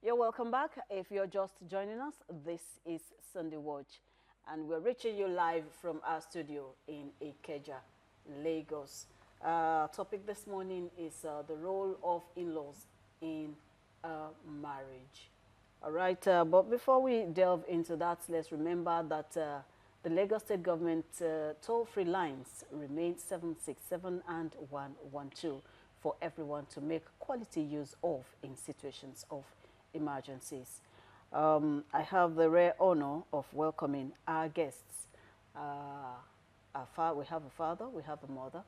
You're welcome back. If you're just joining us, this is Sunday Watch, and we're reaching you live from our studio in Ikeja, Lagos. Topic this morning is the role of in-laws in marriage. All right, but before we delve into that, let's remember that the Lagos State Government toll-free lines remain 767 and 112 for everyone to make quality use of in situations of emergencies. I have the rare honor of welcoming our guests. We have a father, we have a mother,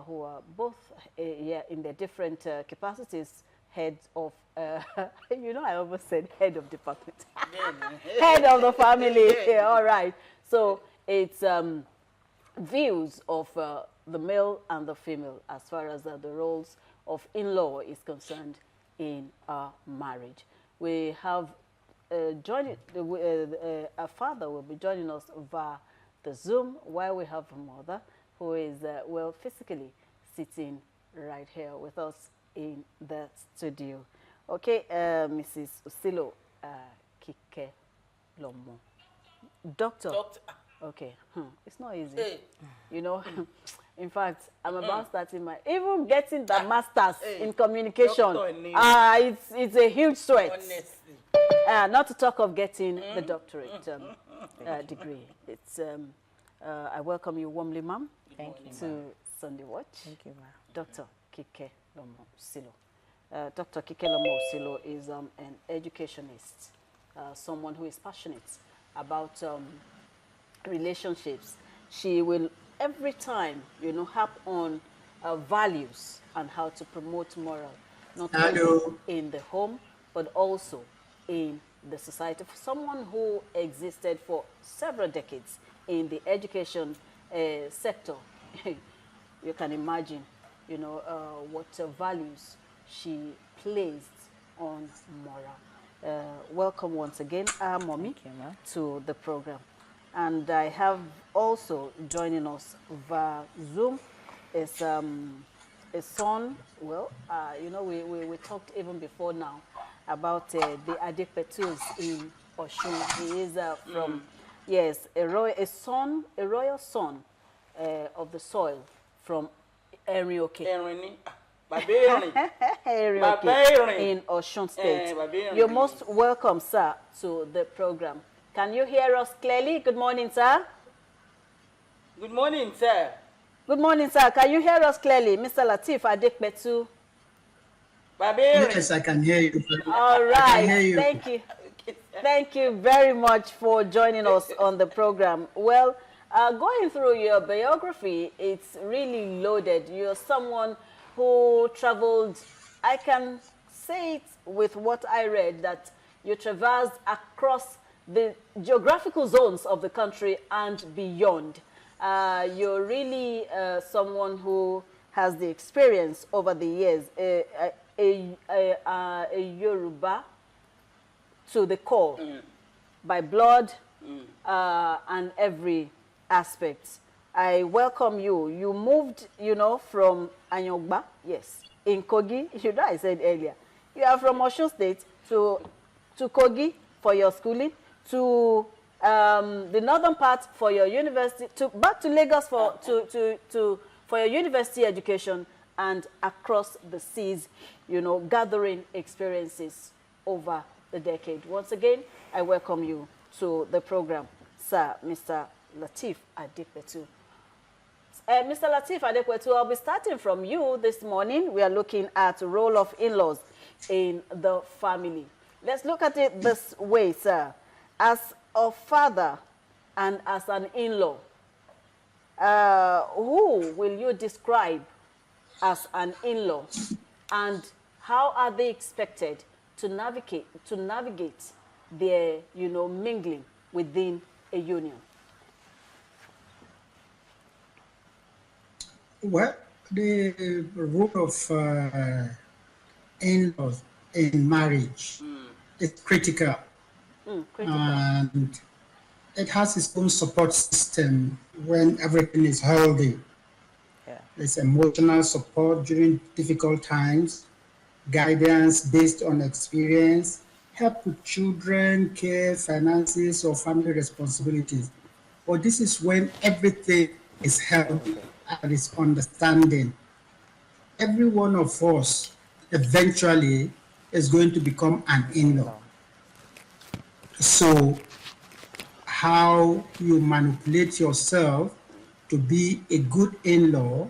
who are both in their different capacities, heads of, I almost said head of department, head of the family. Yeah, all right. So it's views of the male and the female as far as the roles of in-law is concerned in marriage. We have a father will be joining us via the Zoom, while we have a mother who is, physically sitting right here with us in the studio. Okay, Mrs. Usilo Kike Lomo. Doctor. Okay, it's not easy. Hey. You know, in fact, I'm about starting even getting the master's in communication. It's a huge sweat. Honestly. Not to talk of getting the doctorate degree. It's I welcome you warmly, ma'am. Thank you. To Sunday Watch. Thank you, ma'am. Dr. Kike Lomo Silo. Dr. Kike Lomo Silo is an educationist, someone who is passionate about relationships. She will every time, harp on values and how to promote moral, not only in the home, but also in the society. For someone who existed for several decades in the education sector, you can imagine, what values she placed on moral. Welcome once again, our mommy, to the program. And I have also joining us via Zoom is a son. Well, we talked even before now about the Adepetus in Oshun. He is from, yes, a royal son of the soil from Erioke. In Oshun State. You're most welcome, sir, to the program. Can you hear us clearly? Good morning, sir. Good morning, sir. Good morning, sir. Can you hear us clearly? Mr. Latif Adekbetu. Yes, I can hear you. All right. Thank you. Thank you very much for joining us on the program. Well, going through your biography, it's really loaded. You're someone who traveled, I can say it with what I read, that you traversed across the geographical zones of the country and beyond. You're really someone who has the experience over the years, a Yoruba to the core, by blood and every aspect. I welcome you. You moved, from Anyogba, yes, in Kogi. I said earlier. You are from Osun State to Kogi for your schooling, to the northern part for your university, back to Lagos for your university education, and across the seas, gathering experiences over the decade. Once again, I welcome you to the program, sir, Mr. Latif Adekbetu. Mr. Latif Adekbetu, I'll be starting from you this morning. We are looking at the role of in-laws in the family. Let's look at it this way, sir. As a father and as an in-law, who will you describe as an in-law, and how are they expected to navigate their, mingling within a union? Well, the role of in-laws in marriage is critical. And it has its own support system when everything is healthy. Yeah. There's emotional support during difficult times, guidance based on experience, help with children, care, finances, or family responsibilities. But this is when everything is healthy and is understanding. Every one of us eventually is going to become an in-law. So how you manipulate yourself to be a good in-law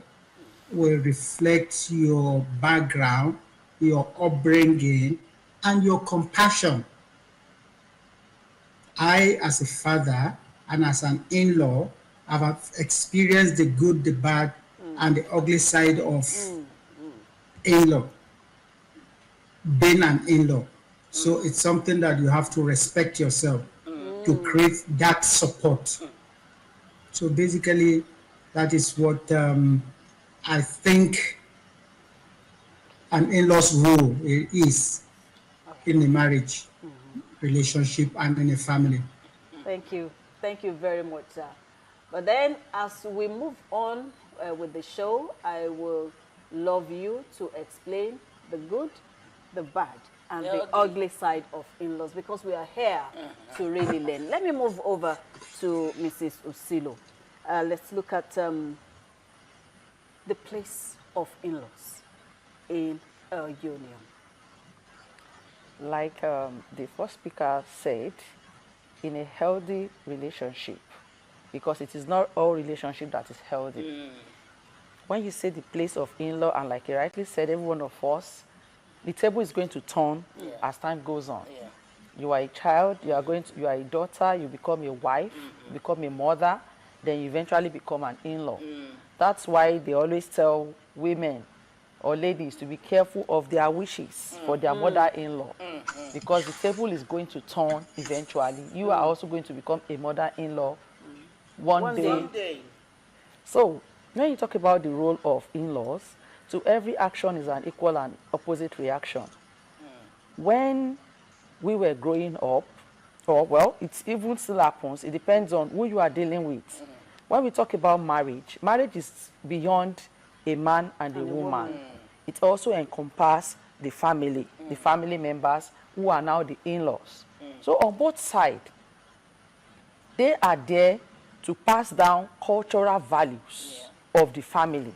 will reflect your background, your upbringing, and your compassion. I, as a father and as an in-law, have experienced the good, the bad, and the ugly side of in-law, being an in-law. So it's something that you have to respect yourself to create that support. So basically, that is what I think an in-law's role is in a marriage relationship and in a family. Thank you. Thank you very much, sir. But then, as we move on with the show, I will love you to explain the good, the bad, and the ugly side of in-laws, because we are here to really learn. Let me move over to Mrs. Osilo. Let's look at the place of in-laws in a union. Like the first speaker said, in a healthy relationship, because it is not all relationship that is healthy. When you say the place of in-law, and like you rightly said, every one of us, the table is going to turn as time goes on. You are a child, you are a daughter, you become a wife, you become a mother, then you eventually become an in-law. That's why they always tell women or ladies to be careful of their wishes for their mother-in-law, because the table is going to turn eventually. You are also going to become a mother-in-law one day. So when you talk about the role of in-laws, to every action is an equal and opposite reaction. When we were growing up, or well, it even still happens, it depends on who you are dealing with. When we talk about marriage, marriage is beyond a man and a woman. It also encompasses the family members who are now the in-laws. So on both sides, they are there to pass down cultural values of the family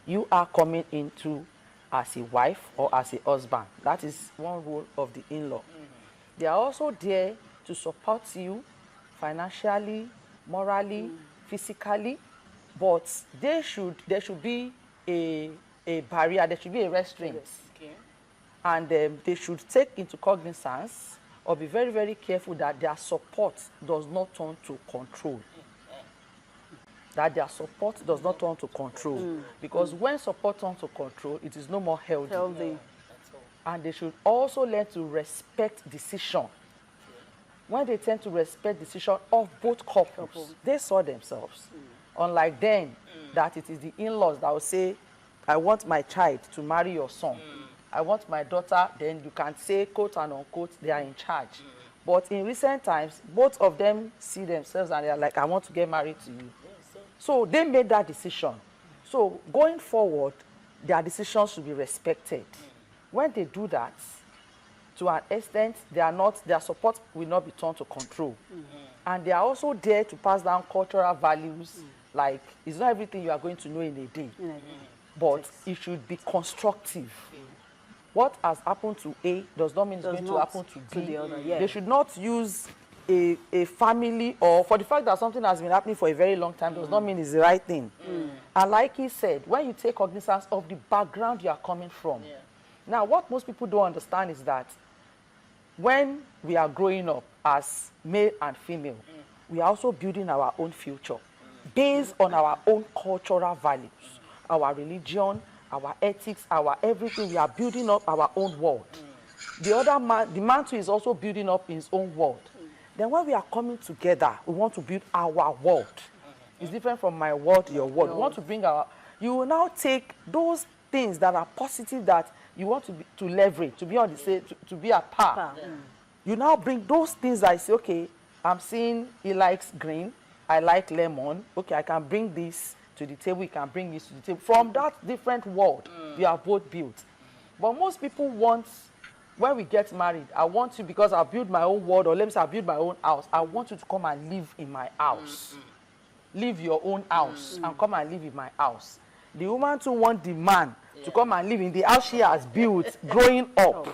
you are coming into as a wife or as a husband. That is one role of the in-law. They are also there to support you financially, morally, physically, but there should be a barrier, there should be a restraint. And they should take into cognizance or be very, very careful that their support does not turn to control. That their support does not turn to control. Because when support turns to control, it is no more healthy. And they should also learn to respect decision. When they tend to respect decision of both couples, they saw themselves. Unlike then, that it is the in-laws that will say, I want my child to marry your son. I want my daughter, then you can say, quote and unquote, they are in charge. But in recent times, both of them see themselves and they are like, I want to get married to you. So they made that decision. So going forward, their decisions should be respected. When they do that, to an extent, their support will not be turned to control. And they are also there to pass down cultural values, like it's not everything you are going to know in a day, but it should be constructive. What has happened to A does not mean it's going to happen to B. the other, They should not use a family, or for the fact that something has been happening for a very long time does not mean it's the right thing. And like he said, when you take cognizance of the background you are coming from. Now, what most people don't understand is that when we are growing up as male and female, we are also building our own future based on our own cultural values, our religion, our ethics, our everything. We are building up our own world. The other man, the man too, is also building up his own world. Then when we are coming together, we want to build our world. It's different from my world, your world. We want to bring you will now take those things that are positive that you want to leverage, to be on the same, to be at par. You now bring those things that I say, okay, I'm seeing he likes green, I like lemon. Okay, I can bring this to the table, you can bring this to the table. From that different world, you are both built. But most people want when we get married, I want you, because I build my own world, or let me say I build my own house, I want you to come and live in my house. Leave your own house and come and live in my house. The woman too want the man to come and live in the house she has built growing up.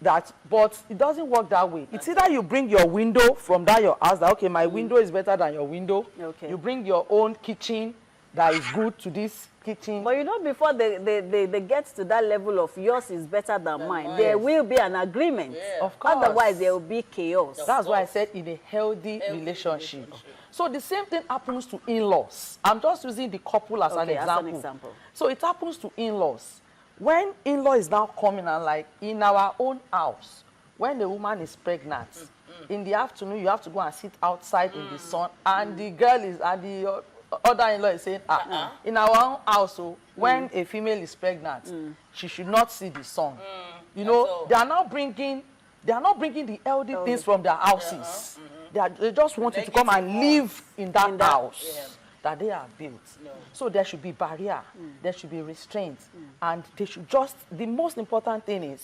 That, but it doesn't work that way. It's either you bring your window from that your house, that okay, my window is better than your window. Okay. You bring your own kitchen that is good to this kitchen. But you know, before they get to that level of yours is better than mine, there will be an agreement. Yeah. Of course. Otherwise, there will be chaos. That's why I said in a healthy relationship. So the same thing happens to in-laws. I'm just using the couple as an example. So it happens to in-laws. When in-law is now coming and like in our own house, when the woman is pregnant, in the afternoon you have to go and sit outside in the sun, and the girl is, and the other in-law is saying, in our own house, so when a female is pregnant, she should not see the sun. You know, they are not bringing the healthy things from their houses. They just want you to come and live in that house that they have built. So there should be barrier, there should be restraints, and they should just, the most important thing is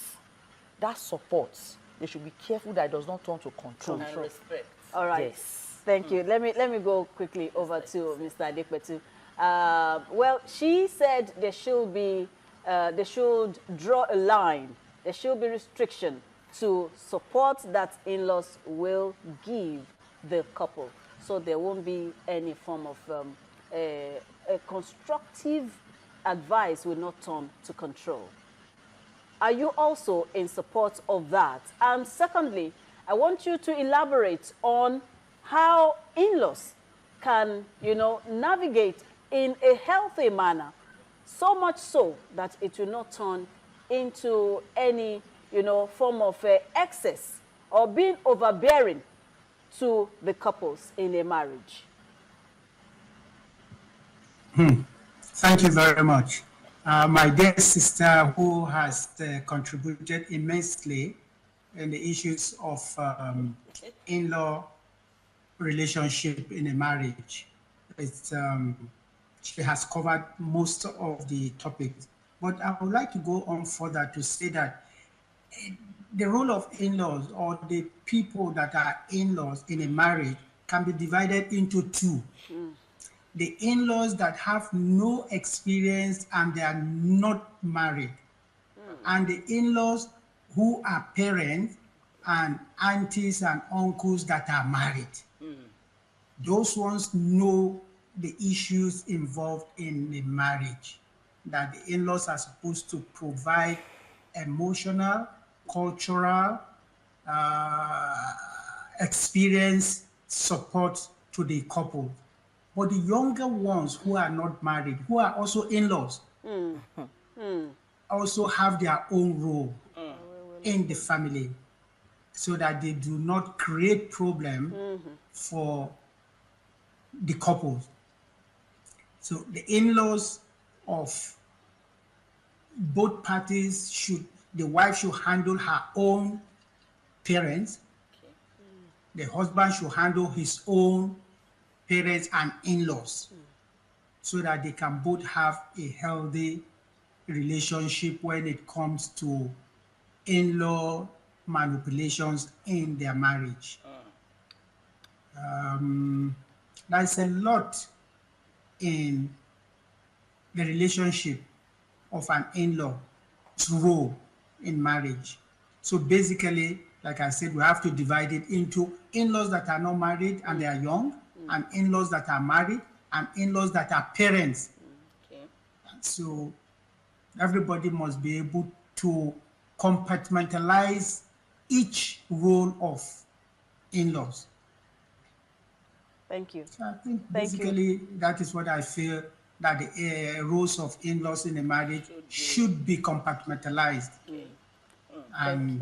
that support. They should be careful that it does not turn to control. And respect. All right. Yes. Thank you. Let me go quickly over to Mr. Adekwetu. Well, she said there should be, they should draw a line. There should be restriction to support that in-laws will give the couple, so there won't be any form of a constructive advice will not turn to control. Are you also in support of that? And secondly, I want you to elaborate on how in-laws can, you know, navigate in a healthy manner, so much so that it will not turn into any, you know, form of excess or being overbearing to the couples in a marriage. Thank you very much. My dear sister, who has contributed immensely in the issues of in-law relationship in a marriage. It's, she has covered most of the topics. But I would like to go on further to say that the role of in-laws, or the people that are in-laws in a marriage, can be divided into two. The in-laws that have no experience and they are not married, and the in-laws who are parents and aunties and uncles that are married. Those ones know the issues involved in the marriage, that the in-laws are supposed to provide emotional, cultural, experience, support to the couple. But the younger ones who are not married, who are also in-laws, also have their own role in the family, so that they do not create problem for the couples. So the in-laws of both parties should, the wife should handle her own parents, the husband should handle his own parents and in-laws, so that they can both have a healthy relationship when it comes to in-law manipulations in their marriage. There's a lot in the relationship of an in-law's role in marriage. So basically, like I said, we have to divide it into in-laws that are not married and they are young, and in-laws that are married, and in-laws that are parents. So everybody must be able to compartmentalize each role of in-laws. Thank you. So I think basically that is what I feel, that the roles of in-laws in a marriage should be compartmentalized. And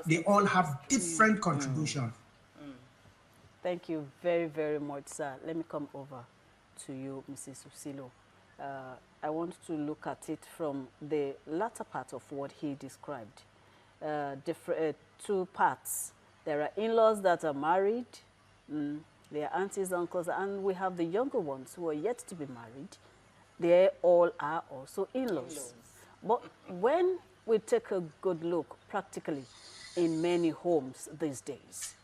they all have different contributions. Thank you very, very much, sir. Let me come over to you, Mrs. Usilo. I want to look at it from the latter part of what he described. Two parts. There are in-laws that are married, there are aunties, uncles, and we have the younger ones who are yet to be married. They all are also in-laws. But when we take a good look practically in many homes these days.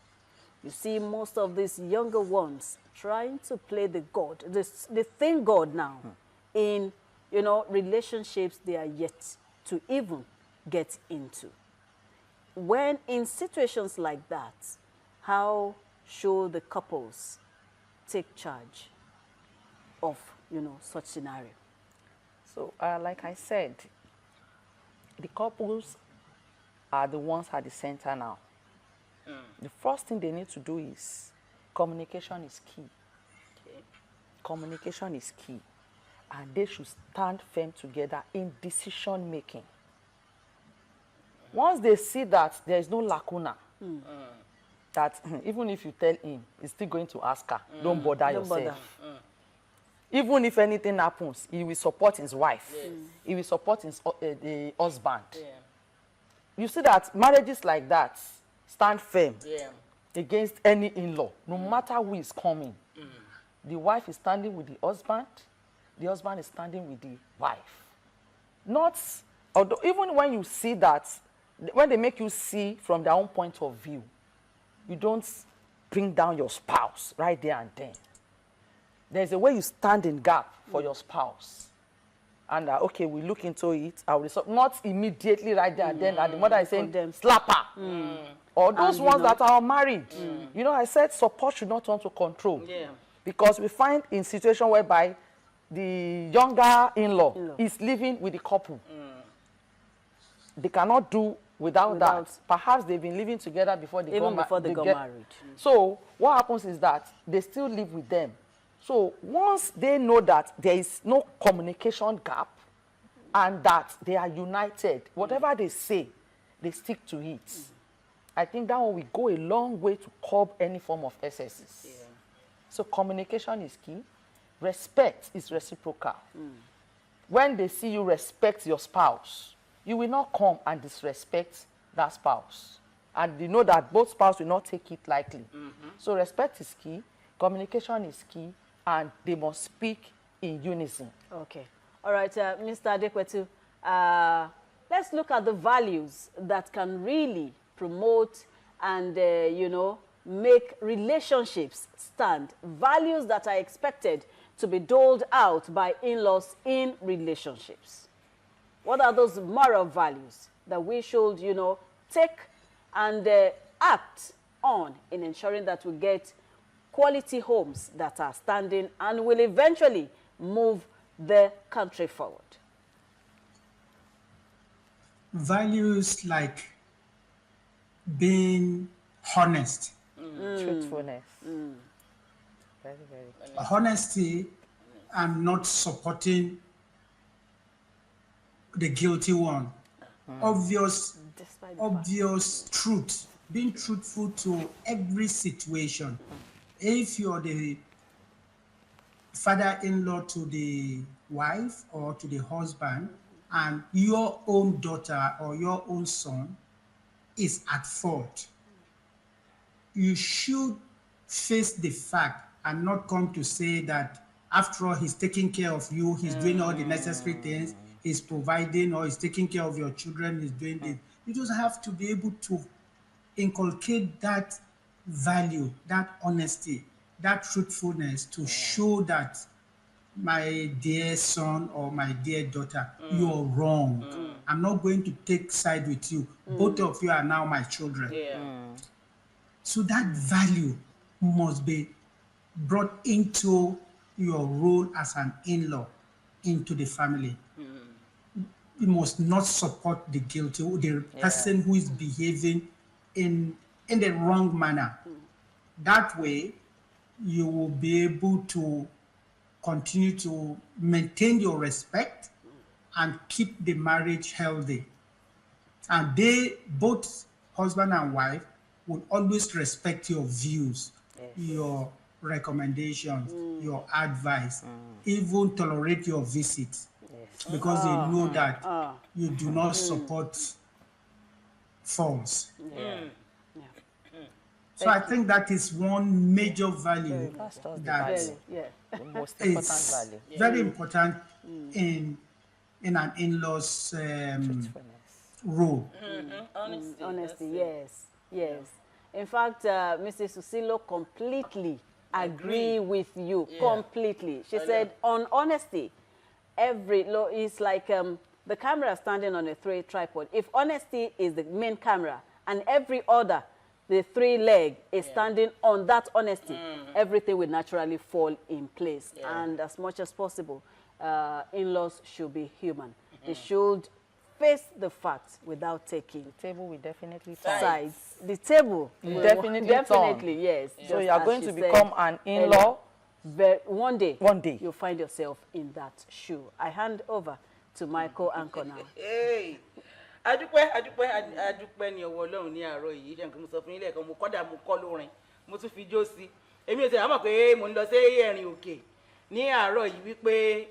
You see most of these younger ones trying to play the God, the thing God now in, you know, relationships they are yet to even get into. When in situations like that, how should the couples take charge of, you know, such scenario? So, like I said, the couples are the ones at the center now. The first thing they need to do is communication is key. Communication is key. And they should stand firm together in decision making. Once they see that there is no lacuna, that even if you tell him, he's still going to ask her, don't bother yourself. Even if anything happens, he will support his wife. Yes. He will support his the husband. Yeah. You see that marriages like that stand firm Yeah. against any in-law, no matter who is coming. The wife is standing with the husband is standing with the wife. Not, although even when you see that, when they make you see from their own point of view, you don't bring down your spouse right there and then. There's a way you stand in gap for your spouse. And okay, we look into it. I will resolve. Not immediately right there and then. And the mother is saying, slap her. Or those And, ones you know, that are married. You know, I said support should not turn to control. Yeah. Because we find in situation whereby the younger in-law is living with the couple. They cannot do without that. Perhaps they've been living together before they Even before they got married. So what happens is that they still live with them. So once they know that there is no communication gap and that they are united, whatever they say, they stick to it. I think that one will go a long way to curb any form of excesses. Yeah. So communication is key. Respect is reciprocal. When they see you respect your spouse, you will not come and disrespect that spouse. And you know that both spouses will not take it lightly. So respect is key, communication is key, and they must speak in unison. Okay. All right, Mr. Adekwetu, let's look at the values that can really promote and, you know, make relationships stand. Values that are expected to be doled out by in-laws in relationships. What are those moral values that we should, you know, take and act on in ensuring that we get quality homes that are standing and will eventually move the country forward? Values like being honest. Truthfulness. Very, very. Honesty and not supporting the guilty one. Obvious truth. Being truthful to every situation. If you're the father-in-law to the wife or to the husband, and your own daughter or your own son is at fault, you should face the fact and not come to say that after all, he's taking care of you, he's doing all the necessary things, he's providing, or he's taking care of your children, he's doing this. You just have to be able to inculcate that value, that honesty, that truthfulness to show that, my dear son or my dear daughter, you're wrong. I'm not going to take side with you. Both of you are now my children. Yeah. So that value must be brought into your role as an in-law into the family. You must not support the guilty, the person who is behaving in the wrong manner. That way, you will be able to continue to maintain your respect and keep the marriage healthy. And they, both husband and wife, will always respect your views, your recommendations, your advice, even tolerate your visits, because they know that you do not support faults. So I think that is one major value that The most important is value. very important in an in-law's Truthfulness. role. Honesty, yes. In fact, Mrs. Susilo completely agree with you, completely. She said, on honesty, it's like the camera standing on a tripod. If honesty is the main camera and every other, the 3 leg is standing on that honesty, everything will naturally fall in place. And as much as possible, in-laws should be human. They should face the facts without taking The table will definitely turn. sides. The table will definitely, yes. So Just you are as going she to said become an in-law. One day, You'll find yourself in that shoe. I hand over to Michael Anchor now. Hey, adúpẹ́ ní ọwọ́ Ọlọ́run ní àárọ̀ yìí ṣe nǹkan mo sọ fún yín lẹ́ẹ̀kan mo kọ́dà mo kọ́ lórin mo tún fi jó sí èmi ò tẹ̀ àmọ̀ pé mo ń lọ sí ẹ̀rìn òkè ní àárọ̀ yìí wípé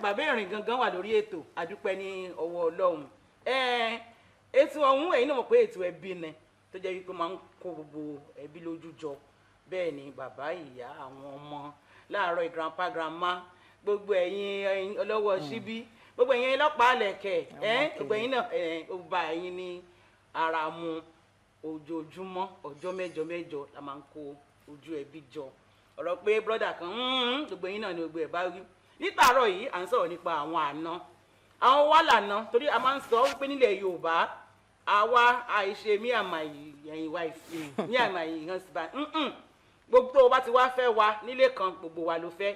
bàbá ẹ̀rìn gangan wà lórí ètò adúpẹ́ ní ọwọ́ Ọlọ́run ètò ọ̀hún ẹ̀yin náà mọ̀ pé ètò ẹbí ni tó jẹ́ wípé máa ń kó gbogbo ẹbí lójú jọ bẹ́ẹ̀ ni bàbá ìyá àwọn ọmọ láàárọ̀ grandpa grandma gbogbo ẹ̀yin ọlọ́wọ́ síbí gbogbo ẹ̀yin ọlọ́pàá lẹ̀kẹ̀ gbogbo ẹ̀yin náà ó bá ẹ̀yin ní ara mu ojoojúmọ́ ọjọ́ mẹ́jọ mẹ́jọ la máa ń kó ojú ẹbí jọ ọ̀rọ̀ pé brọ́dà kan gbogbo ẹ̀yin náà ni gbogbo ẹ̀ bá rí nítàárọ̀ yìí à ń sọ̀rọ̀ nípa àwọn àna àwọn wà lànà torí a máa ń sọ wípé nílẹ̀ Yorùbá àwa àìṣe me and my wife me and my husband gbogbo tó o bá ti wá fẹ́ wa nílé kan gbogbo wa ló fẹ́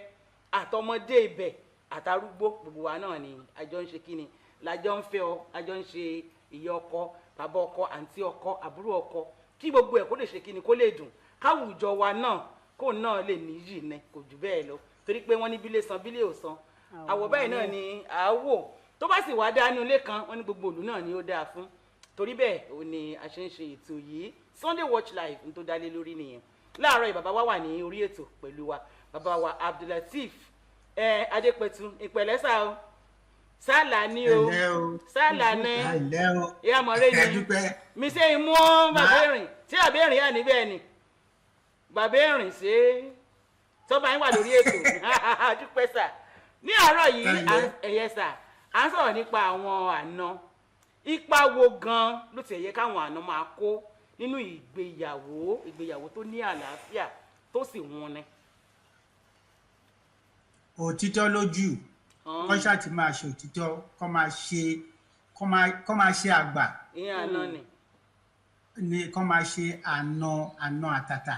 àtọmọdé ibẹ̀ àtàrúgbó gbogbo wa náà ni àjọ ń ṣe kíni làjọ ń fẹ́ ọ àjọ ń ṣe ìyá ọkọ bàbá ọkọ àǹtí ọkọ àbúrò ọkọ kí gbogbo ẹ̀ kó lè ṣe kíni kó lè dùn káwùjọ wa náà kó náà lè níyì ní kò jù bẹ́ẹ̀ lọ torí pé wọ́n ní bílé san bílé ò san àwọ̀ báyìí náà ni àwò tó bá sì wá dá ní ilé kan wọ́n ní gbogbo ìlú náà ni ó dáa fún torí bẹ́ẹ̀ ò ní a ṣe ń ṣe ètò yìí Sunday Watch Live n tó dálé lórí nìyẹn láàárọ̀ yìí bàbá wa wà ní orí ètò pẹ̀lú wa bàbá wa Abdulateef Adépẹ̀tù ìpẹ̀lẹ́sà o sálà ni o sálà ní ìyá mọ̀rẹ́ ni mi ṣe imú bàbá ẹ̀rìn tí bàbá ẹ̀rìn yà níbẹ̀ ni bàbá ẹ̀rìn ṣe tọ́ba yín wà lórí ètò àdúpẹ́ sà ní àárọ̀ yìí ẹ̀yẹ sà à ń sọ̀rọ̀ nípa àwọn àna ipa wo gan ló ti yẹ káwọn àna máa kó nínú ìgbéyàwó tó ní àlàáfíà tó sì wọ́n ni. Òtítọ́ lójú kọ́ ṣáà ti máa ṣe òtítọ́ kọ́ máa ṣe àgbà ìyẹn àná ni kọ́ máa ṣe àna àtàtà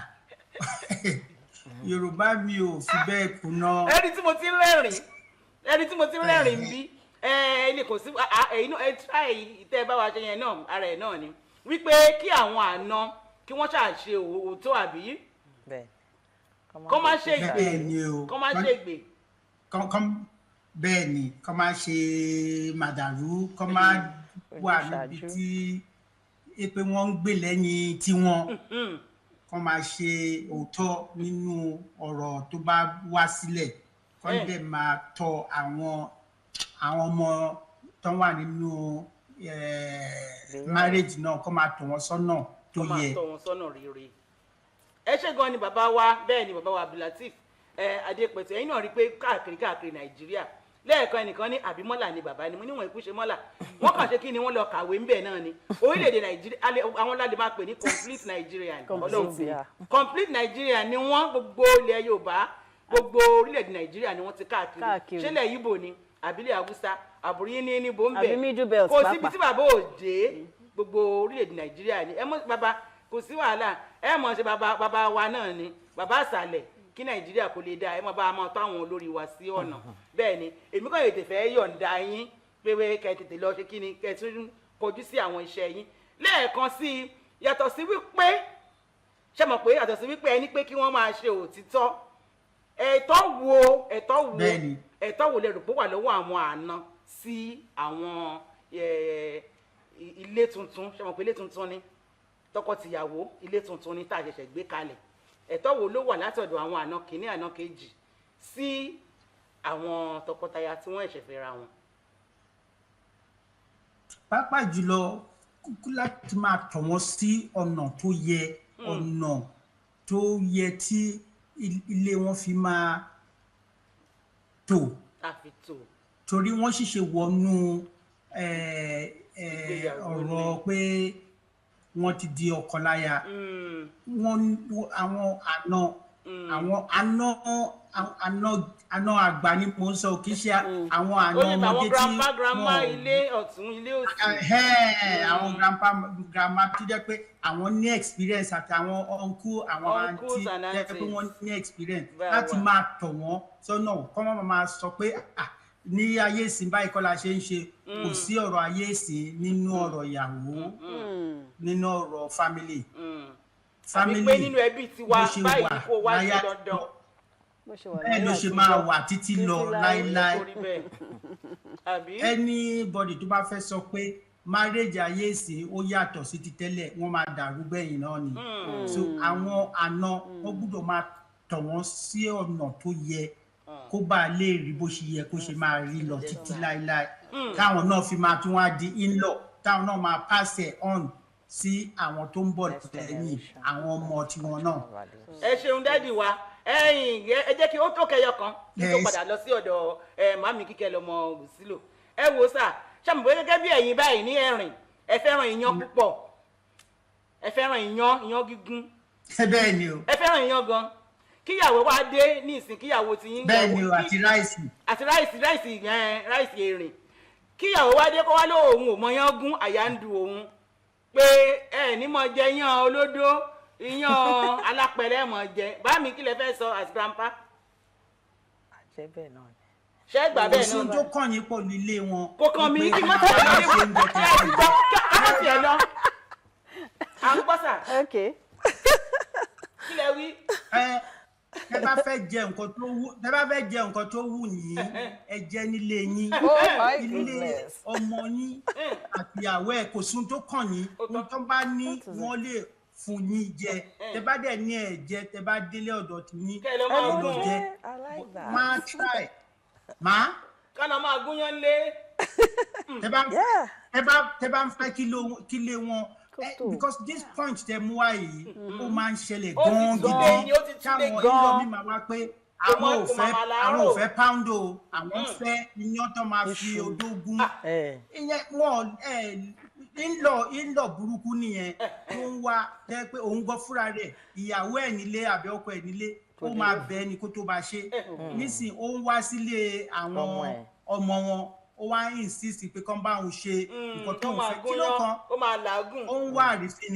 Yorùbá mi ò fi bẹ́ẹ̀ kùnà. ẹni tí mo ti rẹ́rìn bí ẹni kò sí ẹ̀yin náà ẹ tíráì ìtẹ́ bá wa ṣe yẹn náà ara ẹ̀ náà ni wípé kí àwọn àna kí wọ́n ṣáà ṣe òótọ́ àbí kọ́ máa ṣe ìgbè bẹ́ẹ̀ ni kọ́ máa ṣe màdàrú kọ́ máa wà níbi tí pé wọ́n ń gbè lẹ́yìn tiwọn kọ́ máa ṣe òótọ́ nínú ọ̀rọ̀ tó bá wá sílẹ̀ kọ́ dẹ̀ máa tọ́ àwọn ọmọ tó wà nínú marriage náà kọ́ máa tọ́ wọn sọ́nà tó yẹ. kọ́ máa tọ́ wọn sọ́nà rere. ẹ ṣé gan ni bàbá wa bẹ́ẹ̀ ni bàbá wa Abdulateef Adépẹ̀tù ẹ̀yin náà rí i pé káàkiri Nàìjíríà lẹ́ẹ̀kan ẹnìkan ní àbímọ́là ni bàbá ni mo níwọ̀n ikú ṣe mọ́là wọ́n kàn ṣe kí ni wọ́n lọ kàwé ńbẹ̀ náà ni orílẹ̀-èdè Nàìjíríà àwọn ládé máa pè ní complete Nigerian complete Nigerian ni wọ́n gbogbo ilẹ̀ Yorùbá gbogbo orílẹ̀-èdè Nàìjíríà ni wọ́n ti káàkiri ṣẹlẹ̀ Ìgbò ni àbílẹ̀ Haúsá àbúrí ní níbo ń bẹ̀ kò síbi tí bàbá ò dé gbogbo orílẹ̀-èdè Nàìjíríà ni ẹ mọ̀ bàbá kò sí wàhálà ẹ mọ̀ ṣe bàbá wa náà ni bàbá àṣàlẹ̀ kí Nàìjíríà kò lè dá ẹ mọ̀ bá a mọ̀ tó àwọn olórí wa sí ọ̀nà bẹ́ẹ̀ ni èmi kàn ètè fẹ́ yọ̀ǹda yín pé kẹ́ tètè lọ ṣe kí ni kẹ́ tún kọjú sí àwọn iṣẹ́ yín lẹ́ẹ̀kan sí i yàtọ̀ sí wípé ṣe mọ̀ pé yàtọ̀ sí wípé ẹni pé kí wọ́n máa ṣe òtítọ́ ẹ̀tọ́ wo lẹ rò pé wà lọ́wọ́ àwọn àna sí àwọn ilé tuntun ṣe mọ̀ pé ilé tuntun ni tọkọ-tìyàwó ilé tuntun ni tá a ṣẹ̀ṣẹ̀ gbé kalẹ̀ ẹ̀tọ́ wo ló wà látọ̀dọ̀ àwọn àna kìíní àna kejì sí àwọn tọkọtaya tí wọ́n ẹ̀ṣẹ̀ fẹ́ra wọn. pàápàá jùlọ kúkú láti máa tọ̀ wọ́n sí ọ̀nà tó yẹ tí ilé wọn fi máa tò torí wọ́n ṣìṣe wọnú ọ̀rọ̀ pé wọ́n ti di ọkọ láya àwọn àna àgbà ni mo ń sọ kì í ṣe àwọn àna ọmọdé tí grandma ilé ọ̀tún ilé òsì àwọn grandma tí jẹ́ pé àwọn ní experience àti àwọn uncle àwọn aunty jẹ́ pé wọ́n ní experience láti máa tọ̀ wọ́n sọ́nà kọ́ wọ́n máa sọ pé ní ayé ìsìn báyìí kọ́ la ṣe ń ṣe kò sí ọ̀rọ̀ ayé ìsìn nínú ọ̀rọ̀ ìyàwó nínú ọ̀rọ̀ family pé nínú ẹbí tiwa báyìí kò wá sí dandan bẹ́ẹ̀ ló ṣe máa wà títí lọ láíláí anybody tó bá fẹ́ sọ pé marriage ayé ìsìn ó yàtọ̀ sí ti tẹ́lẹ̀ wọ́n máa dàrú gbẹ̀yìn náà ni so àwọn àna wọ́n gbọ́dọ̀ máa tọ̀ wọ́n sí ọ̀nà tó yẹ kó bá lè rí bó ṣe yẹ kó ṣe máa rí lọ títí láíláí káwọn náà fi máa tún wá di in-law táwọn náà máa pass it on sí àwọn tó ń bọ̀ lẹ́yìn àwọn ọmọ tiwọn náà. ẹ ṣeun dádì wa ẹ jẹ́ kí ó tó kẹyọ kan kí tó padà lọ sí ọ̀dọ̀ màmí Kíkẹ́ lọ́mọ Ògúnsílò ẹ wo sà ṣàmùbọ́ gẹ́gẹ́ bí ẹ̀yin báyìí ní ẹ̀rìn ẹ fẹ́ràn iyán púpọ̀ ẹ fẹ́ràn iyán gígún bẹ́ẹ̀ ni o ẹ fẹ́ràn iyán gan kíyàwó wá dé ní ìsìn kíyàwó ti yín bẹ́ẹ̀ ni o àti ráìsì ráìsì èrìn kíyàwó wá dé kó wá ló òun ò mọ yán gún àyà ń du òun pé ẹ ní mọ jẹ yán olódó iyán alápẹ̀rẹ̀ mọ jẹ bá mi kí lẹ fẹ́ sọ as grandpa. àjẹ́ bẹ́ẹ̀ náà ni. ṣé gbà bẹ́ẹ̀ náà. oṣù tó kàn yín pọ̀ nílé wọn. kò kàn mí kí mọ́tò ẹ̀ lọ ẹ ti gbọ́ ká má tiẹ̀ lọ. à ń gbọ́ sà. kí lẹ wí. tẹ bá fẹ́ jẹ nǹkan tó wù yín ẹ jẹ nílé yín ilé ọmọ yín àtìyàwó ẹ kò sún tó kàn yín ohun tó bá ní wọ́n lè fún yín jẹ tẹ bá dẹ̀ ní ẹ jẹ tẹ bá délé ọ̀dọ̀ tí yín ẹ lọ jẹ máa try máa. kánà máa gúnyán lé. tẹ bá ń fẹ́ kí lé wọn. Because this point tẹ mú wá yìí ó máa ń ṣẹlẹ̀ gan-an gidi táwọn ìlọ mi máa wá pé àwọn ò fẹ́ pound o àwọn fẹ́ iyán tó máa fi odó gún ìyẹn wọn ìlọ burúkú nìyẹn tó ń wá jẹ́ pé òun gbọ́ fúnra rẹ̀ ìyàwó ẹ̀ nílé àbí ọkọ ẹ̀ nílé ó máa bẹ́ẹ̀ ni kó tó bá ṣe nísìn ó ń wá sílé àwọn ọmọ wọn ó wá insist pé kán bá òun ṣe nǹkan tó ń fẹ́ kí ló kan ó máa làágùn ó ń wá àrífín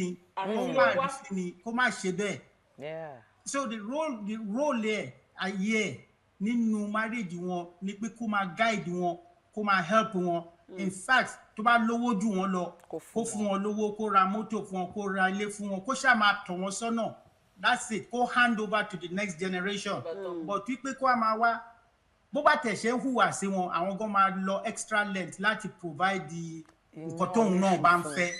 ni kó má ṣe bẹ́ẹ̀ so the role ẹ̀ ayé ẹ̀ nínú marriage wọn ni pé kó máa guide wọn kó máa help wọn in fact tó bá lówó jù wọn lọ kó fún wọn lówó kó ra mọ́tò fún wọn kó ra ilé fún wọn kó ṣáà máa tọ̀ wọn sọ́nà that's it kó hand over to the next generation but wípé kó a máa wá bó bá tẹ̀ ṣe ń hùwà sí wọn àwọn gan máa lọ extra length láti provide nǹkan tóun náà bá ń fẹ́.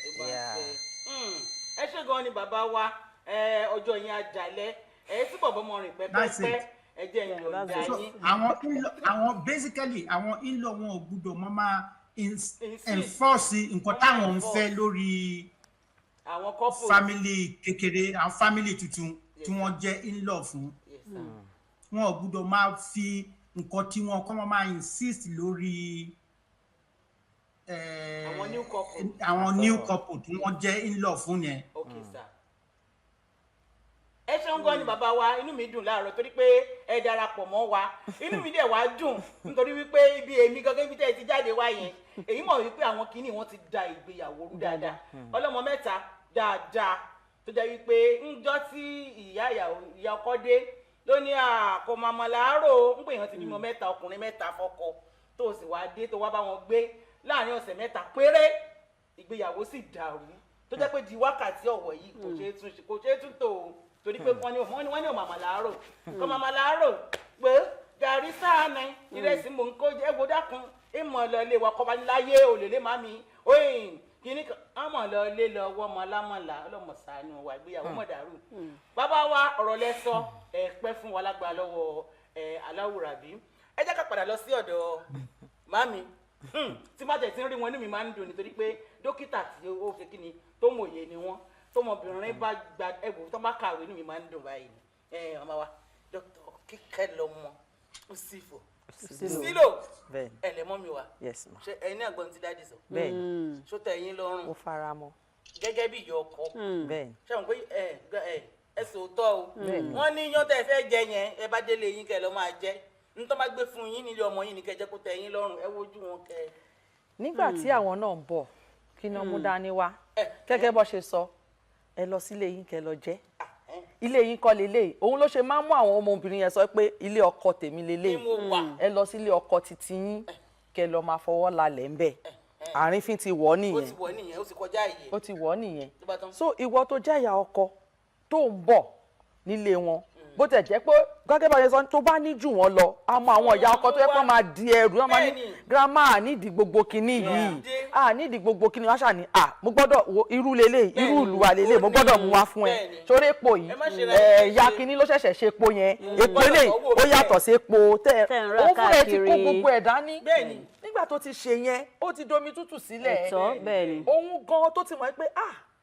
ẹ ṣe gan ni bàbá wa ọjọ́ yẹn àjàlẹ̀ ẹ túbọ̀ bọ́mọ rìn pẹ́pẹ́pẹ́ ẹ jẹ́ ìyọ̀ǹda yín. àwọn basically àwọn in-law wọn ò gbúdọ̀ máa enforce nǹkan táwọn ń fẹ́ lórí family kékeré àwọn family tuntun tí wọ́n jẹ́ in-law fún wọn ò gbúdọ̀ máa fi nǹkan tí wọn kọ́ máa insist lórí àwọn new couple tí wọ́n jẹ́ in-law fún yẹn. Okay, sir. ẹ ṣeun gan ni bàbá wa inú mi dùn láàárọ̀ torí pé ẹ darapọ̀ mọ́ wa inú mi dẹ̀ wá dùn nítorí wípé ibi èmi gangan ibi tẹ́ ẹ ti jáde wá yẹn èyí mọ̀ wípé àwọn kìíní wọn ti da ìgbéyàwó rú dáadáa ọlọ́mọ mẹ́ta dáadáa tó jẹ́ wípé ńjọ́ tí ìyá ọkọ dé ló ní àkọ́mọmọ làárọ̀ ń pè yàn ti bímọ mẹ́ta ọkùnrin mẹ́ta fọ́kọ tó sì wá dé tó wá bá wọn gbé láàrin ọ̀sẹ̀ mẹ́ta péré ìgbéyàwó sì dàrú tó jẹ́ pé di wákàtí ọ̀wọ̀ yìí kò ṣeé tún tò ó torí pé wọ́n ní òmàmà làárọ̀ kọ́mọmọ làárọ̀ pé gàrí sáànà ìrẹsì mò ń kó jẹ́ egbò dákun ìmọ̀ lọ ilé wa kọ́ba láyé òlèlé màmí oyin kìíní kan àmọ̀ lọ ilé lọ wọ́mọ lámọ̀lá ọlọ́mọ sànù wà ìgbéyàwó mọ̀ dàrú bàbá wa ọ̀rọ̀ lẹ́sọ pẹ́ fún wa lágbára lọ́wọ́ Aláwùrábí ẹ jẹ́ ká padà lọ sí ọ̀dọ̀ màmí tí má jẹ́ tí ń rí wọn inú mi máa ń dùn nítorí pé dókítà tí ó ṣe kí ni tó mòye ni wọ́n tọmọbìnrin bá gba ẹgbò tó bá kàwé inú mi máa ń dùn báyìí ọmọ wa Dr. Kíkẹ́ lọ́mọ Òsífò sílò bẹ́ẹ̀ ẹlẹ́mọ́ mi wá yes ma ṣe ẹ̀yin náà gbọ́n ti dáàdì sọ bẹ́ẹ̀ ni ṣó tẹ́ yín lọ́rùn mo fara mọ́ gẹ́gẹ́ bí ìyá ọkọ bẹ́ẹ̀ ni ṣé wọn pé ẹ sòótọ́ o wọ́n ní yán tẹ́ fẹ́ jẹ yẹn ẹ bá délé yín kẹ́ lọ máa jẹ nítorí máa gbé fún yín nílé ọmọ yín ní kẹ́ jẹ́ kó tẹ́ yín lọ́rùn ẹ wojú wọn kẹ́. nígbà tí àwọn náà ń bọ̀ kí náà mú dání wá gẹ́gẹ́ bó ṣe sọ ẹ lọ sílé yín kẹ́ lọ jẹ ilé yín kọ́ lélẹ̀ òun ló ṣe máa ń mú àwọn ọmọbìnrin yẹn sọ pé ilé ọkọ tèmi lélẹ̀ ẹ lọ sílé ọkọ titi yín kẹ́ lọ máa fọwọ́ lálẹ́ ń bẹ̀ àrífín ti wọ̀ nìyẹn ó ti wọ̀ nìyẹn ó ti kọjá ìyẹn ó ti wọ̀ nìyẹn so ìwọ tó jẹ́ ìyá ọkọ tó ń bọ̀ nílé wọn bó tẹ̀ jẹ́ pé gẹ́gẹ́ bá yẹn sọ tó bá ní jù wọ́n lọ àmọ́ àwọn ìyá ọkọ tó yẹ kó máa di ẹrù wọn máa ní grandma nídìí gbogbo kinní yìí nídìí gbogbo kinní wọn ṣáà ní mo gbọ́dọ̀ wo irú lélẹ̀ irú ìlú wa lélẹ̀ mo gbọ́dọ̀ mú wá fún ẹ torí epo yìí ìyá kinní ló ṣẹ̀ṣẹ̀ ṣe epo yẹn epo lè ó yàtọ̀ sí epo tẹ̀ ó fún ẹ ti kó gbogbo ẹ̀ dání nígbà tó ti ṣe yẹn ó ti domi tútù sílẹ̀ òun gan tó ti mọ̀ pé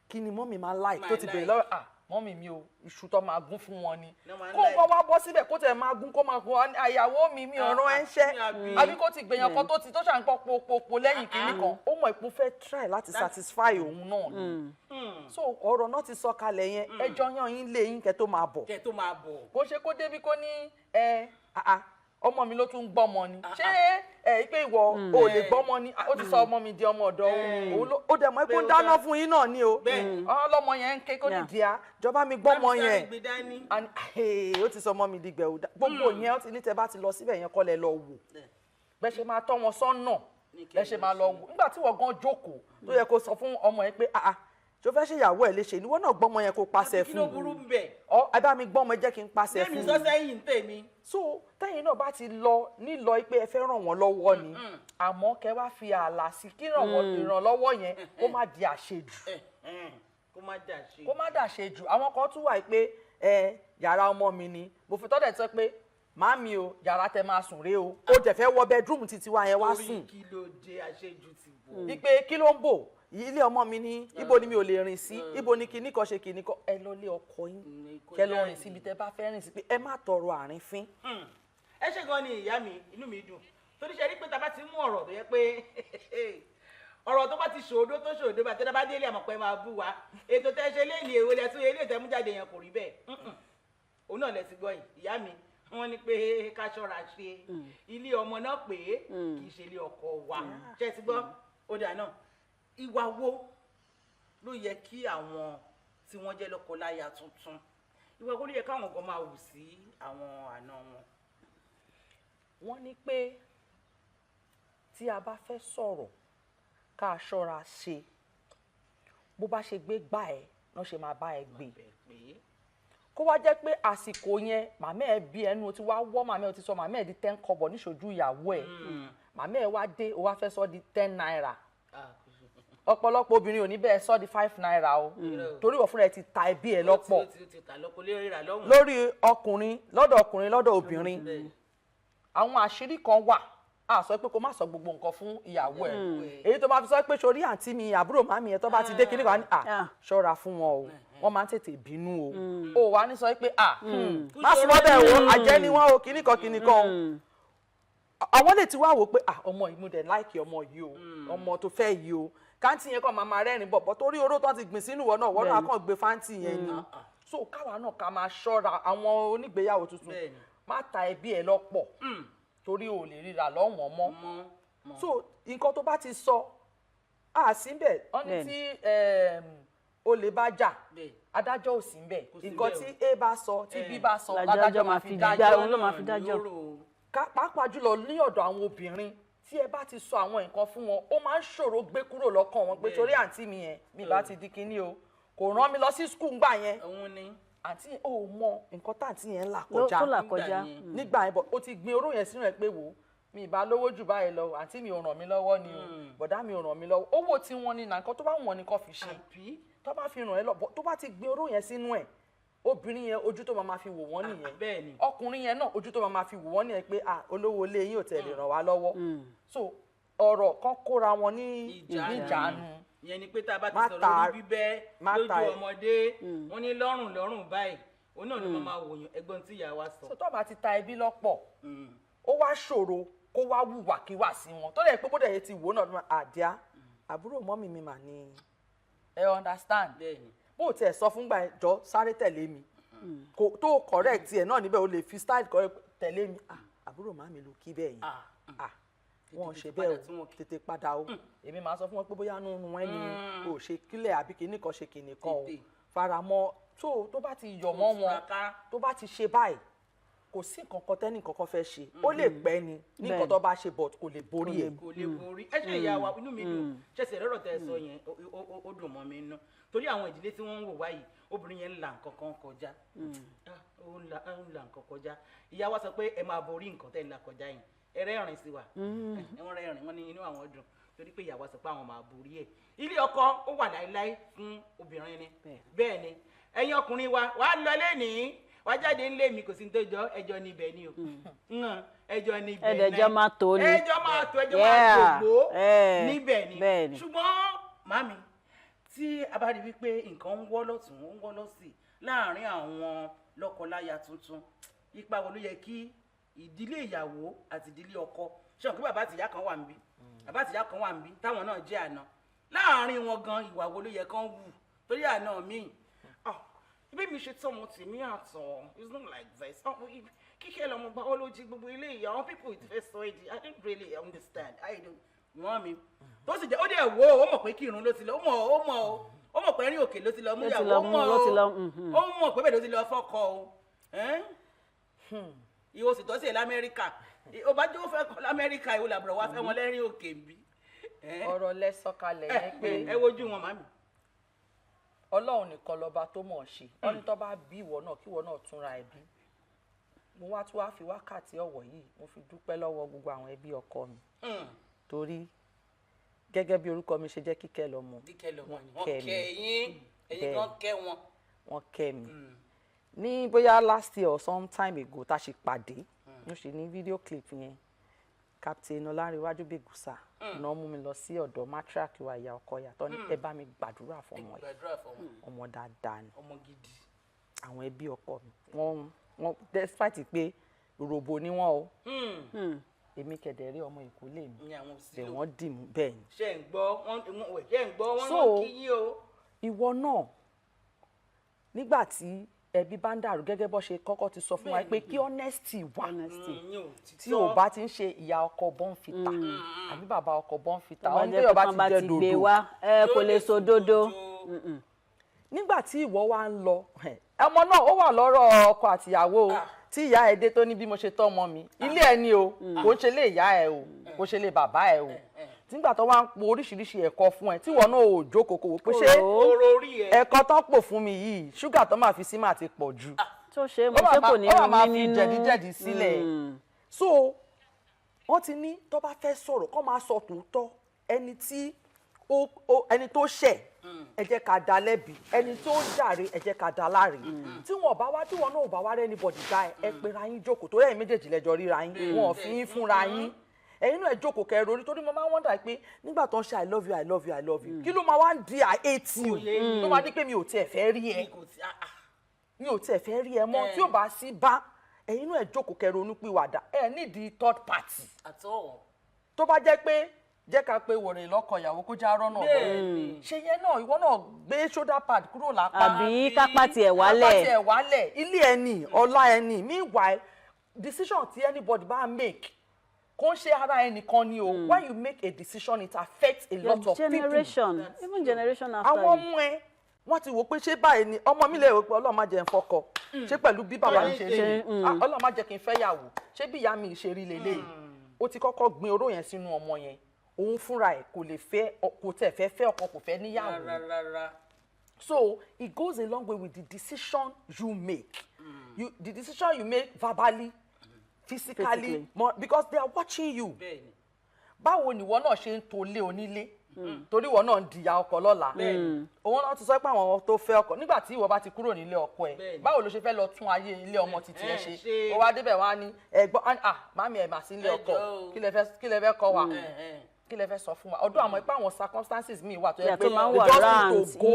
kí ni mọ́mì máa láì tó ti bèrè lọ́rọ̀ mọ́mì mi ò iṣu tó máa gún fún wọn ni kó wọ́n wá bọ́ síbẹ̀ kó tẹ̀ máa gún kó máa gún àyàwó mi ọ̀rọ̀ ẹ̀ ń ṣẹ́ àbí kó ti gbèyàn kan tó ṣà ń pọ̀ popo lẹ́yìn kínní kan ó mọ̀ ìpín fẹ́ try láti satisfy òun náà ni so ọ̀rọ̀ náà ti sọ kalẹ̀ yẹn ẹjọ́ yàn yín lé yín kẹ́ tó máa bọ̀ kó ṣe kó débi kó ní ọmọ mi ló tún gbọ́mọ ni ṣé pé ìwọ ò lè gbọ́mọ ni ó ti sọ ọmọ mi di ọmọ ọ̀dọ̀ òun ó dẹ̀ mọ́ pé ó ń dáná fún yín náà ni o ọlọ́mọ yẹn ń ké kó ní díà jọba mi gbọ́mọ yẹn ó ti sọ ọmọ mi di gbẹ̀wò gbogbo yẹn ó ti ní tẹ bá ti lọ síbẹ̀ yẹn kọ́ lẹ lọ wò bẹ́ẹ̀ ṣe máa tọ́ wọn sọ́nà bẹ́ẹ̀ ṣe máa lọ wò nígbà tí wọ́n gan jókòó tó yẹ kó sọ fún ọmọ yẹn pé tó fẹ́ ṣe ìyàwó ẹ̀ léṣe níwọ́n náà gbọ́mọ yẹn kó pàṣẹ fún un ẹ bá mi gbọ́mọ ẹ jẹ́ kí n pàṣẹ fún un. lẹ́mi sọ́sẹ́yìn tèmi. so tẹ́yìn náà bá ti lọ nílọ pé ẹ fẹ́ ràn wọ́n lọ́wọ́ ni àmọ́ kẹ́ wá fi ààlà sí kí ìrànlọ́wọ́ yẹn kó má di àṣejù. kó má di àṣejù àwọn kan tún wà pé yàrá ọmọ mi ni mo fi tọ́lẹ̀ sọ pé màámi o yàrá tẹ máa sùn rèé o ó jẹ́ fẹ́ wọ bẹ́ẹ̀dúrúmù títí wa yẹn wá sùn. orí kí ló dé àṣejù ti bò. wípé kí ló ń bò ilé ọmọ mi ní ibo ni mi ò lè rìn sí ibo ni kinní kan ṣe kinní kan ẹ lọ lé ọkọ yín kẹ lọ rìn síbi tẹ bá fẹ́ rìn sí pé ẹ má tọrọ àrífín. ẹ ṣe gan ni ìyá mi inú mi dùn torí ṣe rí pé tá a bá ti mú ọ̀rọ̀ tó yẹ pé ọ̀rọ̀ tó bá ti ṣòdo tó ṣòdo bá tẹ́lẹ̀ bá délé àmọ̀ pé máa bú wa ètò tẹ́ ṣe léèlì èwo lẹ tún eléyìí tẹ́ mú jáde yẹn kò rí bẹ́ẹ̀ òun náà lẹ ti gbọ́ yìí ìyá mi wọ́n ní pé ká ṣọ́ra ṣe ilé ọmọ náà pé kì í ṣe ilé ọkọ wa ṣe ti gbọ́ ó dà náà ìwà wo ló yẹ kí àwọn tí wọ́n jẹ́ lọ́kọláya tuntun ìwà wo ló yẹ káwọn gan máa wù sí àwọn àna wọn. wọ́n ní pé tí a bá fẹ́ sọ̀rọ̀ ká ṣọ́ra ṣe bó bá ṣe gbé gbà ẹ́ lọ́ ṣe máa bá ẹ gbé kó wá jẹ́ pé àsìkò yẹn màmá ẹ bí ẹnu tí wàá wọ́ màmá ẹ ti sọ màmá ẹ di 10 kọ́bọ̀ níṣojú ìyàwó ẹ màmá ẹ wá dé ó wá fẹ́ sọ di 10 naira ọ̀pọ̀lọpọ̀ obìnrin ò ní bẹ́ẹ̀ sọ di 5 naira o torí wọ́n fúnra ẹ ti ta ẹbí ẹ lọ́pọ̀ lórí ọkùnrin lọ́dọ̀ obìnrin àwọn àṣírí kan wà á sọ pé kó má sọ gbogbo nǹkan fún ìyàwó ẹ èyí tó bá fi sọ pé sórí àǹtí mi àbúrò màmí ẹ tó bá ti dé kíní kan ní ṣọ́ra fún wọn o wọ́n máa ń tètè bínú o ò wá ní sọ pé má sọ bẹ́ẹ̀ o àjẹ́ ni wọ́n o kíní kan àwọn lè ti wá wò pé ọmọ yìí mo dẹ̀ láìkì ọmọ yìí o ọmọ tó fẹ́ yìí o kántì yẹn kàn máa rẹ́rìn bọ̀ torí oró tó ti gbìn sínú wọn náà wọ́n náà kàn gbé fáǹtì yẹn ni so káwa náà ká máa ṣọ́ra àwọn onígbéyàwó tuntun má ta ẹbí ẹ lọ́pọ̀ torí o lè ríra lọ́wọ́n mọ́ so nǹkan tó bá ti sọ síbẹ̀ wọ́n ní tí olè bá jà adájọ́ ò sí níbẹ̀ nǹkan tí a bá sọ tí b bá sọ adájọ́ máa fi dájọ́ pàápàá jùlọ ní ọ̀dọ̀ àwọn obìnrin tí ẹ bá ti sọ àwọn nǹkan fún wọn ó máa ń ṣòro gbé kúrò lọ́kàn wọn pé torí àǹtí mi yẹn mi bá ti di kinní o kò rán mi lọ sí skul ńgbà yẹn àǹtí ò mọ nǹkan táǹtí yẹn ń là kọjá nígbà yẹn bọ̀ ó ti gbin oró yẹn sínú ẹ pé wò ó mi ìbá lówó jù báyìí lọ àǹtí mi ò ràn mí lọ́wọ́ ni o bọ̀dá mi ò ràn mí lọ́wọ́ owó tí wọ́n ní nà nǹkan tó bá wọ̀n ni kò fi ṣe tó bá fi ràn ẹ́ lọ tó bá ti gbin oró yẹn sínú ẹ̀ obìnrin yẹn ojú tó máa fi wò wọ́n nìyẹn ọkùnrin yẹn náà ojú tó máa fi wò wọ́n nìyẹn pé olówó ilé yín ò tẹ̀lé ràn wá lọ́wọ́ so ọ̀rọ̀ kan kóra wọn ní ìjánu. ìyẹn ni pé tá a bá ti sọ̀rọ̀ orí bíbẹ́ lójú ọmọdé wọ́n ní lọ́rùn báyìí òun náà ni mo máa wòyàn ẹgbọ́n tí ìyá wa sọ. so tó bá ti ta ẹbí lọ́pọ̀ ó wá ṣòro kó wá wùwàkíwà sí wọn tó dẹ̀ pé bó dẹ̀ yẹ ti wò náà àdíá àbúrò mọ́mì mi mà ní ẹ understand bó o tiẹ̀ sọ fúngbà ẹjọ́ sáré tẹ̀lé mi tó correct ẹ̀ náà níbẹ̀ o lè fi style correct tẹ̀lé mi àbúrò màmí ló kí bẹ́ẹ̀ yẹn wọn ṣe bẹ́ẹ̀ o tètè padà o èmi máa sọ fún wọn pé bóyá nínú wọn ni o ṣe kílẹ̀ àbí kìíní kan ṣe kìíní kan o faramọ́ tó bá ti yọ̀ mọ́ wọn tó bá ti ṣe báyìí kò sí nǹkan kan tẹ́nì kankan fẹ́ ṣe ó lè pẹ́ ni ní nǹkan tó bá ṣe but kò lè borí ẹ̀. kò lè borí ẹ ṣe ìyá wa inú mi dùn ṣẹ̀ṣẹ̀ lọ́rọ̀ tẹ́ ẹ sọ yẹn ó dùn mọ́ mi nú torí àwọn ìdílé tí wọ́n ń wò wáyìí obìnrin yẹn ń la nǹkan kan kọjá ó ń la nǹkan kọjá ìyá wa sọ pé ẹ máa borí nǹkan tẹ́ ń la kọjá yẹn ẹ rẹ́rìn sí wa wọ́n rẹ́rìn wọ́n ní inú àwọn dùn torí pé ìyá wa sọ pé àwọn máa borí ẹ̀ ilé ọkọ ó wà láéláé fún obìnrin ni bẹ́ẹ̀ ni ẹ̀yin ọkùnrin wa wàá lọ lẹ́nìí wàá jáde ńlé mi kò sí ní tó jọ ẹjọ́ níbẹ̀ ni o ẹjọ́ níbẹ̀ náà ẹjọ́ máa tó ni ẹjọ́ máa gbogbo níbẹ̀ ni ṣùgbọ́n màmí tí a bá rí wípé nǹkan ń wọ́ lọ́tún ń wọ́ lọ́sì láàárín àwọn lọ́kọláya tuntun ipa wo ló yẹ kí ìdílé ìyàwó àti ìdílé ọkọ ṣé òkú bàbá àtìyá kan wà níbí bàbá àtìyá kan wà níbí táwọn náà jẹ́ àná láàárín wọn gan ìwà wo ló yẹ kán wù torí àná míì ibi mi ṣe tán mo tì mí àtọ̀ it's not like this kíkẹ́ lọ́mọ biology gbogbo ilé ìyá àwọn people ìfẹ́ sọ èdè I don't really understand I don't wọ́n mi tó sì jẹ́ ó dẹ̀ wo ó mọ̀ pé kírun ló ti lọ ó mọ̀ pé ẹ̀rín òkè ló ti lọ mú ìyàwó ó mọ̀ pé bẹ́ẹ̀ ló ti lọ fọ́kọ o ìwọ sì tọ́ sí ẹ̀ lamẹ́ríkà ó bá jẹ́ ó fẹ́ kọ́ lamẹ́ríkà ìwọ làbúrò wá fẹ́ wọn lẹ́rìn òkè bí. ọ̀rọ̀ lẹ́sọ̀kalẹ̀ yẹn pé ẹ wojú wọn màmí. Ọlọ́run nìkan lọ́ba tó mọ̀ ṣe wọ́n ní tó bá bí ìwọ náà kí ìwọ náà túnra ẹbí mo wá tún wá fi wákàtí ọ̀wọ̀ yìí mo fi dúpẹ́ lọ́wọ́ gbogbo àwọn ẹbí ọkọ mi torí gẹ́gẹ́ bí orúkọ mi ṣe jẹ́ Kíkẹ́ lọ́mọ wọ́n kẹ́ yín ẹ̀yin kan kẹ́ wọn. wọ́n kẹ́ mi ní bóyá last year or some time ago tá a ṣe pàdé mo ṣe ní fídíò clip yẹn Captain Ọlárẹ̀wájú Bẹ́gùsà náà mú mi lọ sí ọ̀dọ̀ matriarch wa ìyá ọkọ yàtọ̀ ní ẹ bá mi gbàdúrà fún ọmọ yìí ọmọ dáadáa ni ọmọ gidi àwọn ẹbí ọkọ mi wọ́n despite pé ròbò ni wọ́n o èmi kẹ̀dẹ̀ rí ọmọ ìkólé mi bẹ̀ wọ́n dì mú bẹ́ẹ̀ ni. ṣé ń gbọ́ wọ́n kí yín o. ìwọ náà nígbà tí ẹbí bá ń dàrú gẹ́gẹ́ bó ṣe kọ́kọ́ ti sọ fún wa pé kí honesty wà tí ò bá ti ń ṣe ìyá ọkọ bọ́ǹfìtà àbí bàbá ọkọ bọ́ǹfìtà ọ̀hún tó yọ̀ bá ti jẹ́ dodo kò lè so dodo. nígbà tí ìwọ wá ń lọ ọmọ náà ó wà lọ́rọ̀ ọkọ àtìyàwó tí ìyá ẹ̀ dé tó ní bí mo ṣe tọ́ ọmọ mi ilé ẹ̀ ni o kò ṣe lé ìyá ẹ̀ o kò ṣe lé bàbá ẹ̀ o nígbà tó wá ń po oríṣiríṣi ẹ̀kọ́ fún ẹ tí wọn náà ò jókòó kò wò pé ṣé ẹ̀kọ́ tó pò fún mi yìí ṣúgà tó máa fi sí máa ti pọ̀ jù tó ṣe mo ṣe kò ní ó máa fi jẹ̀díjẹ̀dí sílẹ̀ so wọ́n ti ní tó bá fẹ́ sọ̀rọ̀ kó máa sọ tòótọ́ ẹni tó ṣẹ̀ ẹ jẹ́ ká dá lẹ́bi ẹni tó jàre ẹ jẹ́ ká dá láre tí wọn náà ò bá wá rẹ́ anybody dá ẹ pera yín jókòó tó rẹ́yìn méjèèjì lẹ́jọ́ ríra yín wọn ò fi yín fúnra yín ẹ̀yin náà ẹ jókòó kẹrò orí torí mo máa ń wọ́ndà pé nígbà tó ń ṣe I love you I love you I love you kí ló máa wá ń di I hate you tó máa ní pé mi ò tiẹ̀ fẹ́ rí ẹ mọ́ tí ò bá sí bá ẹ̀yin náà ẹ jókòó kẹrò onípìwàdà ẹ nídìí third party tó bá jẹ́ pé jẹ́ ká pé wòrè lọ́kọ ìyàwó kó já rọ́nà ọ̀dọ́ ṣe yẹn náà ìwọ náà gbé shoulder pad kúrò lápá àbí kápá tiẹ̀ wálẹ̀ ilé ẹni ọlá ẹni meanwhile decision tí anybody bá make kò ń ṣe ara ẹnìkan ni o when you make a decision it affects a lot of people even generation after àwọn ọmọ ẹ wọ́n ti wò pé ṣé báyìí ni ọmọ mi lè rò pé Ọlọ́run má jẹ́ n fọkọ ṣé pẹ̀lú bí bàbá mi ṣe rí Ọlọ́run má jẹ́ kí n fẹ́ yàwó ṣé bí ìyá mi ṣe rí lélẹ́yìí ó ti kọ́kọ́ gbin oró yẹn sínú ọmọ yẹn òun fúnra ẹ̀ kò lè fẹ́ kò tẹ̀ fẹ́ ọkọ kò fẹ́ níyàwó so it goes a long way with the decision you make the decision you make verbally physically more because they are watching you báwo ni ìwọ náà ṣe ń tolé onílé torí ìwọ náà ń dìyà ọkọ lọ́la òun náà ti sọ pé àwọn tó fẹ́ ọkọ nígbà tí ìwọ bá ti kúrò nílé ọkọ ẹ báwo ló ṣe fẹ́ lọ tún ayé ilé ọmọ títí ẹ ṣe ó wá débẹ̀ wá ní ẹ̀gbọ́n màmí ẹ̀ mà sí ilé ọkọ kí lẹ fẹ́ kọ́ wa kí lẹ fẹ́ sọ fún wa ọdún àmọ́ ipá àwọn circumstances míì wà tó yẹ pé they just need to go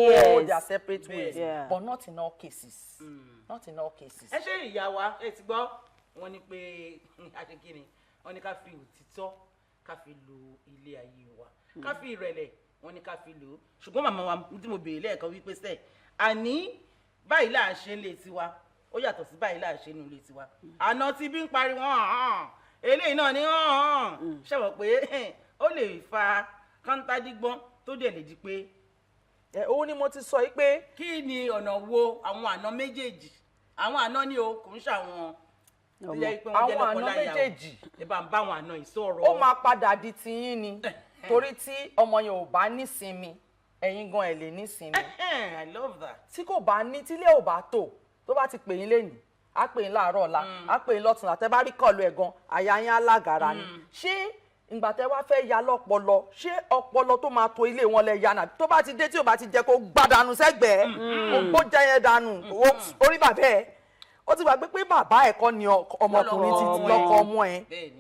their separate ways but not in all cases not in all cases. ẹ ṣe ìyá wa ẹ ti gbọ́ wọn ni pé àṣekínni wọ́n ní ká fi òtítọ́ ká fi lo ilé ayé wa ká fi ìrẹ̀lẹ̀ wọ́n ní ká fi lò ó ṣùgbọ́n màmá wa tí mo béèrè lẹ́ẹ̀kan wípé sẹ́ẹ̀ àní báyìí là ń ṣe ń lé tiwa ó yàtọ̀ sí báyìí là ń ṣe ń lé tiwa àná tí bí ń pariwo hàn eléyìí náà ni hàn ṣàwọ̀ pé ó lè fa kántádígbọ́n tó dẹ̀ lè di pé. òun ni mo ti sọ yìí pé. kí ni ọ̀nà wo àwọn àná méjèèjì àwọn àná ni o kò ń ṣàwọn àwọn àná méjèèjì ẹ bá ń bá àwọn àná ìsọ̀rọ̀. ó máa padà di tiyín ni torí tí ọmọ yẹn ò bá nísinmi ẹ̀yin gan ẹ̀ lè nísinmi. I love that. tí kò bá ní tílé ò bá tò tó bá ti pè yín lénìí á pè yín láàárọ̀ ọ̀la á pè yín lọ́tùnla tẹ́ bá rí kọ̀lù ẹ̀ gan àyà yín alágara ni. ṣé ìgbà tẹ́ wá fẹ́ ya lọ́pọlọ ṣé ọpọlọ tó máa to ilé wọn lẹ ya náà tó bá ti dé tí ò bá ti jẹ́ kó gbádànù sẹ́gbẹ̀ẹ́ kó jẹ́ yẹn dànù orí bàbá ẹ̀ ó ti gbàgbé pé bàbá ẹ̀ kọ́ ni ọmọkùnrin ti lọ́kọ ọmọ ẹ̀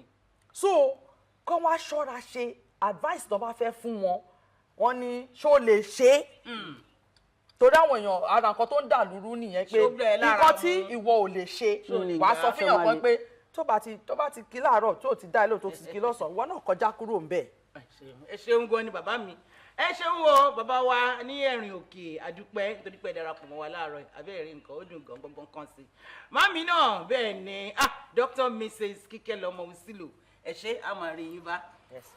so kọ́ wá ṣọ́ra ṣe advice tó bá fẹ́ fún wọn wọ́n ní ṣó lè ṣe é torí àwọn èèyàn ara nǹkan tó ń dà lúrú nìyẹn pé nǹkan tí ìwọ ò lè ṣe wàá sọ fún yàn kan pé tó bá ti kí láàárọ̀ tó ti dá ilé tó ti kí lọ́sàn-án ìwọ náà kọjá kúrò ń bẹ̀. ẹ ṣeun gan ni bàbá mi ẹ ṣeun wo bàbá wa ní ẹ̀rìn òkè àdúpẹ́ nítorí pé darapọ̀ mọ́ wa láàárọ̀ abẹ́rẹ́ nǹkan ó dùn gangan kan sí i mami náà bẹ́ẹ̀ ni Dr. Mrs. Kíkẹ́lọmọ Usilo ẹ ṣé a máa rí yín bá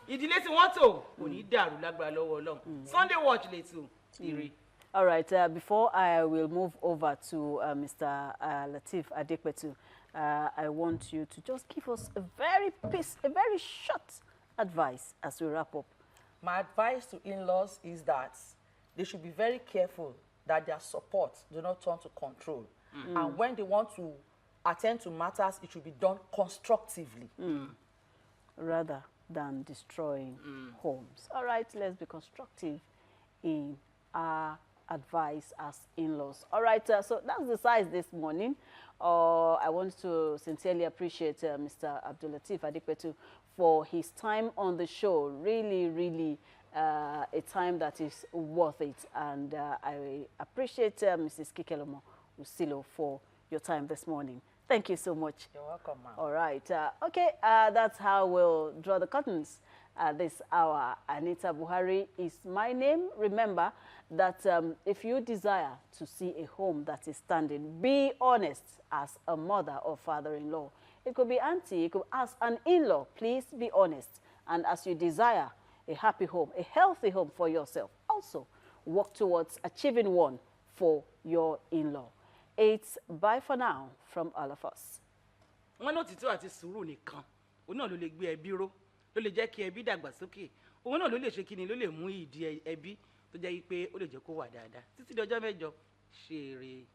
ìdílé tí wọ́n tò kò ní dàrú lágbára lọ́wọ́ Ọlọ́run Sunday Watch lè tù ire. All right, before I will move over to Mr. Lateef Adepetu, I want you to just give us a very short advice as we wrap up. My advice to in-laws is that they should be very careful that their support do not turn to control. And when they want to attend to matters, it should be done constructively. Rather than destroying homes. All right, let's be constructive in our advice as in-laws. All right, so that's the size this morning. I want to sincerely appreciate Mr. Abdulateef Adepetu for his time on the show. Really, a time that is worth it. And I appreciate Mrs. Kíkẹ́lọmọ Usilo for your time this morning. Thank you so much. You're welcome, ma'am. All right. Okay, that's how we'll draw the curtains this hour. Anita Buhari is my name. Remember that if you desire to see a home that is standing, be honest as a mother or father-in-law. It could be auntie, it could as an in-law. Please be honest. And as you desire a happy home, a healthy home for yourself, also work towards achieving one for your in-law. It's bye for now from all of us. Wọ́n ní òtítọ́ àti sùúrù nìkan òun náà ló lè gbé ẹbí ró ló lè jẹ́ kí ẹbí dàgbà sókè òun náà ló lè ṣe kíni ló lè mú ìdí ẹbí tó jẹ́ pé ó lè jẹ́ kó wà dáadáa títí di ọjọ́ mẹ́jọ ṣe eré.